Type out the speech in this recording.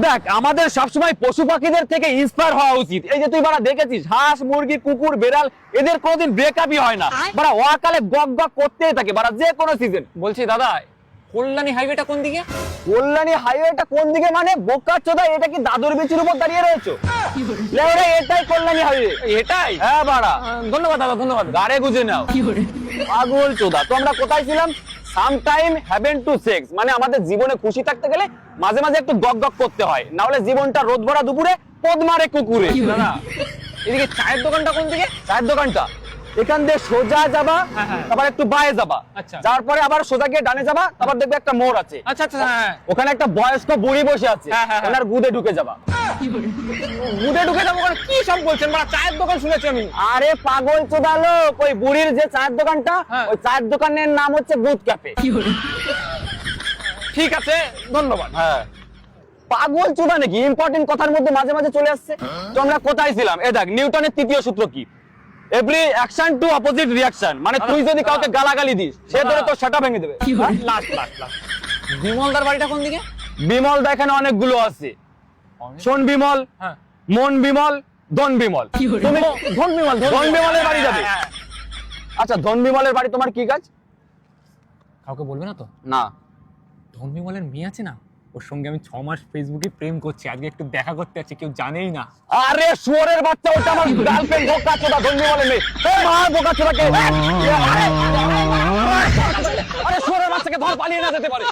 দেখ আমাদের সবসময় পশু পাখিদের থেকে ইন্সপায়ার হওয়া উচিত। এই যে তুই বাড়া দেখেছিস হাঁস মুরগি কুকুর বেড়াল এদের কোনোদিন ব্রেকআপই হয় না, বাড়া ওয়াকালে গক গক করতেই থাকে বাড়া যে কোনো সিজন। বলছি দাদা, কল্যাণী হাইওয়েটা কোন দিকে? কল্যাণী হাইওয়েটা কোন দিকে মানে বোকাচোদা, এটা কি দাদুর বিচির উপর দাঁড়িয়ে রয়েছো? লেওরে এটাই কল্যাণী হাইওয়ে। এটাই? হ্যাঁ বাড়া, ধন্যবাদ দাদা, ধন্যবাদ। গাড়ে গুজে নাও। পাগল চোদা, তো আমরা কোথায় ছিলাম? সামটাইম হ্যাভেন টু সেক্স, মানে আমাদের জীবনে খুশি থাকতে গেলে মাঝে মাঝে একটু গক গক করতে হয়, না হলে জীবনটা রোদ ভরা দুপুরে পদ মারে কুকুরে। দাদা এদিকে চায়ের দোকানটা কোন দিকে? চায়ের দোকানটা এখান দিয়ে সোজা যাবা, তারপর একটু বায়ে যাবা, আচ্ছা। যাওয়ার পরে আবার সোজা গিয়ে ডানে যাবা, তারপর দেখবে একটা মোড় আছে। আচ্ছা আচ্ছা, হ্যাঁ। ওখানে একটা বয়স্ক বুড়ি বসে আছে, হ্যাঁ। ওনার গুদে ঢুকে যাবা। গুদে ঢুকে যাবো? কি সব বলছেন, মানে চায়ের দোকান শুনেছি আমি। আরে পাগল চোদা লোক, ওই বুড়ির যে চায়ের দোকানটা, ওই চায়ের দোকানের নাম হচ্ছে গুদ ক্যাফে। ঠিক আছে, ধন্যবাদ। হ্যাঁ, পাগল চোদা নাকি, ইম্পর্টেন্ট কথার মধ্যে মাঝে মাঝে চলে আসছে। তো আমরা কোথায় ছিলাম? এ দেখ নিউটনের তৃতীয় সূত্র কি? Every action to opposite reaction, মানে তুই যদি কাউকে গালাগালি দিস সে ধরে তোর সেটা ভেঙে দেবে। লাস্ট। বিমলদার বাড়িটা কোন দিকে? বিমল দা এখানে অনেকগুলো আছে। শোন বিমল, হ্যাঁ। মন বিমল, ধন বিমল। তুমি ধন বিমল, ধন বিমলের বাড়ি যাবে? হ্যাঁ। আচ্ছা, ধন বিমলের বাড়ি তোমার কি কাজ? কাউকে বলবে না তো? না। ধন বিমলের মেয়ে আছে না, ওর সঙ্গে আমি 6 মাস ফেসবুকে প্রেম করছি, আজকে একটু দেখা করতে যাচ্ছি, কেউ জানেই না। আরে শুয়োরের বাচ্চা, ওটা আমার গার্লফ্রেন্ড বোকাচোদা, ধন বিমলের মেয়ে। এই মা বোকাচোদাকে, আরে শুয়োরের বাচ্চাকে ধর, পালিয়ে না যেতে পারে।